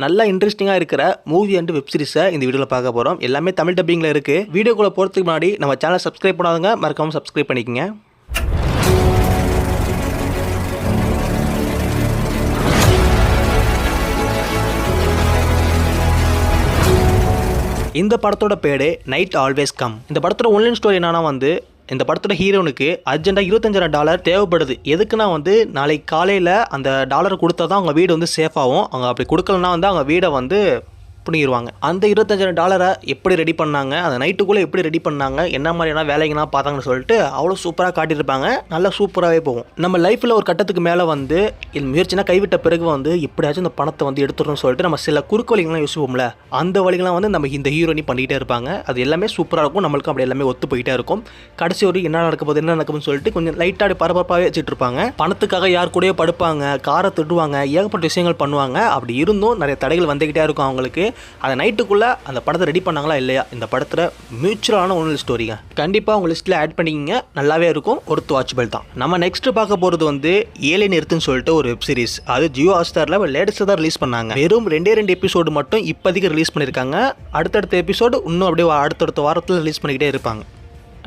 நல்லா இன்ட்ரெஸ்டிங்காக இருக்கிற மூவி அண்ட் வெப் சீரிஸை இந்த வீடியோவில் பார்க்க போகிறோம். எல்லாமே தமிழ் டப்பிங்கில் இருக்குது. வீடியோக்குள்ளே போகிறதுக்கு முன்னாடி நம்ம சேனல் சப்ஸ்கிரைப் பண்ணாதவங்க மறக்காமல் சப்ஸ்கிரைப் பண்ணிக்கோங்க. இந்த படத்தோட பேர் நைட் ஆல்வேஸ் கம். இந்த படத்தோட ஒன்லைன் ஸ்டோரி என்னன்னா இந்த படத்தோட ஹீரோனுக்கு அர்ஜென்ட்டாக $25,000 தேவைப்படுது. எதுக்குன்னா நாளைக்கு காலையில் அந்த டாலரை கொடுத்தா தான் அவங்க வீடு சேஃப் ஆகும். அவங்க அப்படி கொடுக்கலன்னா அவங்க வீடை பிடிங்கிடுவாங்க. அந்த $25,000 எப்படி ரெடி பண்ணாங்க, அந்த நைட்டுக்குள்ளே எப்படி ரெடி பண்ணாங்க, என்ன மாதிரியான வேலைங்கன்னா பார்த்தாங்கன்னு சொல்லிட்டு அவ்வளோ சூப்பராக காட்டியிருப்பாங்க. நல்லா சூப்பராகவே போகும். நம்ம லைஃப்பில் ஒரு கட்டத்துக்கு மேலே இந்த முயற்சினா கைவிட்ட பிறகு எப்படியாச்சும் இந்த பணத்தை எடுத்துடணும்னு சொல்லிட்டு நம்ம சில குறுக்கு வழிகள்லாம் யோசிப்போம்ல, அந்த வழிகள்லாம் நம்ம இந்த ஹீரோனி பண்ணிகிட்டே இருப்பாங்க. அது எல்லாமே சூப்பராக இருக்கும். நம்மளுக்கு அப்படி எல்லாமே ஒத்து போயிட்டே இருக்கும். கடைசி ஒரு என்ன நடக்குதுன்னு சொல்லிட்டு கொஞ்சம் லைட்டாக பரபரப்பாகவே வச்சுட்டு இருப்பாங்க. பணத்துக்காக யார் கூடயோ படுப்பாங்க, காரை திட்டுவாங்க, ஏகப்பட்ட விஷயங்கள் பண்ணுவாங்க. அப்படி இருந்தும் நிறைய தடைகள் வந்துக்கிட்டே இருக்கும் அவங்களுக்கு. அந்த நைட்டுக்குள்ளே அந்த படத்தை ரெடி பண்ணாங்களா இல்லையா? இந்த படத்தில் மியூச்சுவலான ஒன்று ஸ்டோரிங்க. கண்டிப்பாக உங்கள் லிஸ்ட்டில் ஆட் பண்ணிக்கிங்க. நல்லாவே இருக்கும். ஒருத்து வாட்சபிள் தான். நம்ம நெக்ஸ்ட் பார்க்க போகிறது ஏலியன் எர்த்துன்னு சொல்லிட்டு ஒரு வெப் சீரிஸ். அது ஜியோ ஹாட்ஸ்டாரில் லேட்டஸ்ட்டாக தான் ரிலீஸ் பண்ணாங்க. வெறும் 2 எபிசோடு மட்டும் இப்போதைக்கு ரிலீஸ் பண்ணியிருக்காங்க. அடுத்தடுத்த எபிசோடு இன்னும் அப்படியே அடுத்தடுத்த வாரத்தில் ரிலீஸ் பண்ணிக்கிட்டே இருப்பாங்க.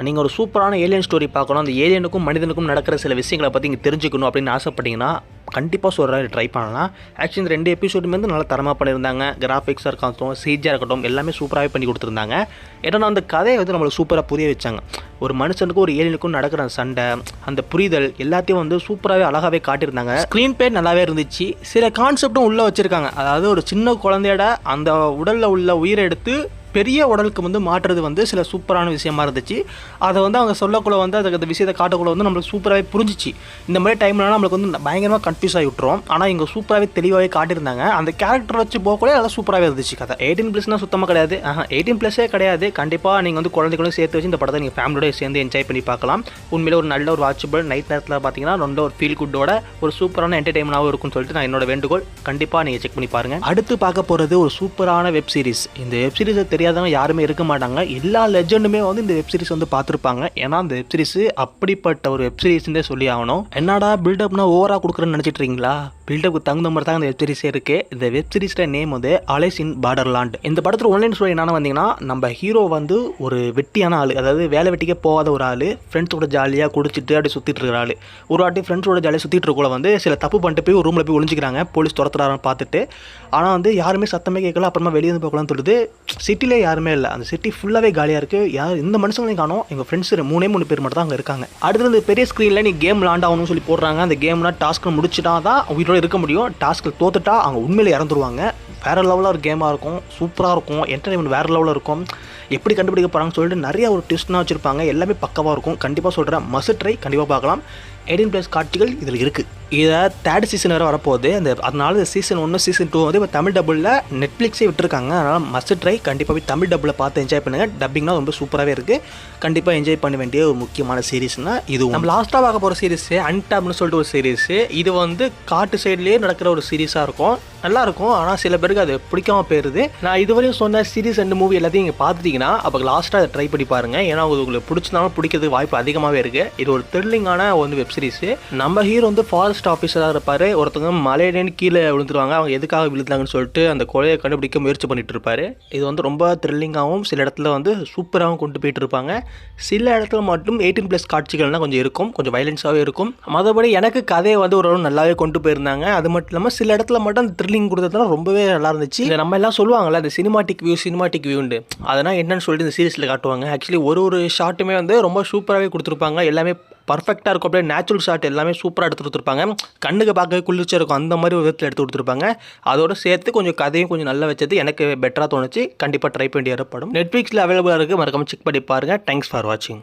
நீங்கள் ஒரு சூப்பரான ஏலியன் ஸ்டோரி பார்க்கணும், அந்த ஏலியனுக்கும் மனிதனுக்கும் நடக்கிற சில விஷயங்களை பற்றி இங்கே தெரிஞ்சுக்கணும் அப்படின்னு ஆசைப்பட்டீங்கன்னா கண்டிப்பாக சொல்கிறேன், ட்ரை பண்ணலாம். ஆக்சுவலி இந்த 2 எபிசோடுமே நல்லா தரமாக பண்ணியிருந்தாங்க. கிராஃபிக்ஸாக இருக்கட்டும், சிஜியாக இருக்கட்டும், எல்லாமே சூப்பராகவே பண்ணி கொடுத்துருந்தாங்க. ஏன்னா அந்த கதையை நம்மளுக்கு சூப்பராக புரிய வச்சாங்க. ஒரு மனுஷனுக்கும் ஒரு ஏலியனுக்கும் நடக்கிற சண்டை, அந்த புரிதல் எல்லாத்தையும் சூப்பராகவே அழகாகவே காட்டியிருந்தாங்க. ஸ்க்ரீன் பிளே நல்லாவே இருந்துச்சு. சில கான்செப்டும் உள்ளே வச்சுருக்காங்க. அதாவது ஒரு சின்ன குழந்தையோட அந்த உடலில் உள்ள உயிரை எடுத்து பெரிய உடலுக்கு மாற்றுறது சில சூப்பரான விஷயமா இருந்துச்சு. அதை அவங்க சொல்லக்குள்ள அதுக்கு அந்த விஷயத்தை காட்டக்குள்ள நம்மளுக்கு சூப்பராகவே புரிஞ்சிச்சு. இந்த மாதிரி டைம்லாம் நம்மளுக்கு பயங்கரமாக கன்ஃபியூஸ் ஆகி விட்டுரும். ஆனால் இங்கே சூப்பராகவே தெளிவாகவே காட்டியிருந்தாங்க. அந்த கேரக்டர் வச்சு போகக்குள்ளே நல்லா சூப்பராகவே இருந்துச்சு கதை. 18+ சுத்தமாக கிடையாது. 18+ கிடையாது. கண்டிப்பாக நீங்கள் குழந்தைகளும் சேர்த்து வச்சு இந்த படத்தை நீங்கள் ஃபேமிலியோட சேர்ந்து என்ஜாய் பண்ணி பார்க்கலாம். உண்மையிலே ஒரு நல்ல ஒரு வாட்சபிள் நைட் நேரத்தில் பார்த்தீங்கன்னா நல்ல ஒரு ஃபீல் குட்டோட ஒரு சூப்பரான என்டர்டைன்மெண்டாகவும் இருக்கும்னு சொல்லிட்டு நான் என்னோட வேண்டுகோள். கண்டிப்பாக நீங்கள் செக் பண்ணி பாருங்கள். அடுத்து பார்க்க போகிறது ஒரு சூப்பரான வெப் சீரிஸ். இந்த வெப் சீரிஸை தெரியாதவங்க யாருமே இருக்க மாட்டாங்க. எல்லா லெஜெண்டுமே இந்த வெப் சீரிஸ் பார்த்துருப்பாங்க. ஏன்னா அந்த வெப் சீரிஸ் அப்படிப்பட்ட ஒரு வெப் சீரிஸ்னே சொல்லி ஆகணும். என்னடா பில்டப்னா ஓவரா கொடுக்குறேன்னு நினைச்சிட்டு இருக்கீங்களா? பில்டப்புக்கு தகுந்த மாதிரி தான் இந்த வெப் சீரிஸே இருக்கு. இந்த வெப் சீரிஸ்ல நேம் அலைஸ் இன் பார்டர்லாண்ட். இந்த படத்தில் ஒன்லைன் ஸ்டோரி என்னன்னு வந்தீங்கன்னா, நம்ம ஹீரோ ஒரு வெட்டியான ஆள், அதாவது வேலை வெட்டிக்கே போகாத ஒரு ஆள், ஃப்ரெண்ட்ஸோட ஜாலியாக குடிச்சிட்டு அப்படி சுற்றிட்டு இருக்கிற ஆள். ஒரு வாட்டி ஃப்ரெண்ட்ஸோட ஜாலியாக சுற்றிட்டு இருக்கோல சில தப்பு பண்ணிட்டு போய் ஒரு ரூமில் போய் ஒளிஞ்சிக்கிறாங்க. போலீஸ் துரத்துறாருன்னு பார்த்துட்டு. ஆனால் யாருமே சத்தமே கேட்கல. அப்புறமா வெளியே போகலான்னு சொல்லுது. சிட்டிலே யாருமே இல்லை. அந்த சிட்டி ஃபுல்லாகவே காலியாக இருக்குது. யார் இந்த மனுஷங்களையும் காணும். எங்கள் ஃப்ரெண்ட்ஸ் 3 பேர் மட்டும் தான் அங்கே இருக்காங்க. அடுத்தது பெரிய ஸ்க்ரீனில் நீ கேம் விளாண்ட் ஆகணும்னு சொல்லி போடுறாங்க. அந்த கேம்லாம் டாஸ்க்கு முடிச்சுட்டா தான் உயிரோட இருக்க முடியும். டாஸ்க்கு தோத்துட்டா அவங்க உண்மையிலே இறந்துருவாங்க. வேறு லெவலில் ஒரு கேமாக இருக்கும். சூப்பராக இருக்கும். என்டர்டைன்மெண்ட் வேறு லெவலில் இருக்கும். எப்படி கண்டுபிடிக்க போகிறாங்கன்னு சொல்லிட்டு நிறைய ஒரு ட்விஸ்ட்லாம் வச்சுருப்பாங்க. எல்லாமே பக்கவாக இருக்கும். கண்டிப்பாக சொல்கிறேன், மஸ்ட் ட்ரை. கண்டிப்பாக பார்க்கலாம். 18+ காட்சிகள் இதில் இருக்குது. இதை 3rd சீசன் வேறு வரப்போகுது. அதனால சீசன் 1 சீசன் 2 இப்போ தமிழ் டபுளில் நெட்ஃப்ளிக்ஸே விட்டுருக்காங்க. அதனால் மஸ்ட் ட்ரை. கண்டிப்பாக போய் தமிழ் டபுளில் பார்த்து என்ஜாய் பண்ணுங்கள். டப்பிங்னா ரொம்ப சூப்பராகவே இருக்குது. கண்டிப்பாக என்ஜாய் பண்ண வேண்டிய ஒரு முக்கியமான சீரிஸ்னால் இது. நம்ம லாஸ்ட்டாக பார்க்க போகிற சீரிஸ் அன்டாப்னு சொல்லிட்டு ஒரு சீரிஸ். இது காட்டு சைட்லேயே நடக்கிற ஒரு சீரிஸாக இருக்கும். நல்லாயிருக்கும். ஆனால் சில பேருக்கு அது பிடிக்காம போயிருது. நான் இதுவரையும் சொன்ன சீரிஸ் அண்ட் மூவி எல்லாத்தையும் நீங்கள் பார்த்துட்டிங்கன்னா அப்போ லாஸ்ட்டாக அதை ட்ரை பண்ணி பாருங்கள். ஏன்னா உங்களுக்கு பிடிச்சிருந்தாலும் பிடிக்கிறதுக்கு வாய்ப்பு அதிகமாகவே இருக்குது. இது ஒரு த்ரில்லிங்கான வெப் சீரிஸ். நம்ம ஹீரோ ஃபாரஸ்ட் ஆஃபீஸராக இருப்பார். ஒருத்தவங்க மலையிலேன்னு கீழே விழுந்துருவாங்க. அவங்க எதுக்காக விழுந்தாங்கன்னு சொல்லிட்டு அந்த கொலையை கண்டுபிடிக்க முயற்சி பண்ணிட்டு இருப்பார். இது ரொம்ப த்ரில்லிங்காகவும் சில இடத்துல சூப்பராகவும் கொண்டு போயிட்டு இருப்பாங்க. சில இடத்துல மட்டும் 18+ காட்சிகள்லாம் கொஞ்சம் இருக்கும். கொஞ்சம் வைலன்ஸாகவே இருக்கும். மற்றபடி எனக்கு கதையை ஒரு நல்லாவே கொண்டு போயிருந்தாங்க. அது மட்டும் இல்லாமல் சில இடத்துல மட்டும் அந்த த்ரில்லிங் கொடுத்ததுலாம் ரொம்பவே நல்லா இருந்துச்சு. நம்ம எல்லாம் சொல்லுவாங்கள்ல அந்த சினிமாட்டிக் வியூண்டு, அதெல்லாம் என்னன்னு சொல்லிட்டு இந்த சீரிஸில் காட்டுவாங்க. ஆக்சுவலி ஒரு ஷாட்டுமே ரொம்ப சூப்பராகவே கொடுத்துருப்பாங்க. எல்லாமே பர்ஃபெக்டாக இருக்கும். அப்படியே நேச்சுரல் ஷாட் எல்லாமே சூப்பராக எடுத்து கொடுத்துருப்பாங்க. கண்ணுக்கு பார்க்கவே குளிர்ச்சியாக இருக்கும். அந்த மாதிரி ஒரு விதத்தில் எடுத்து கொடுத்துருப்பாங்க. அதோடு சேர்த்து கொஞ்சம் கதையும் கொஞ்சம் நல்லா வச்சது எனக்கு பெட்டராக தோணுச்சு. கண்டிப்பாக ட்ரை பண்ணி படம் நெட்ஃப்ளிக்ஸில் அவைலபிளாக இருக்குது. மறக்காமல் செக் பண்ணி பாருங்கள். தேங்க்ஸ் ஃபார் வாட்சிங்.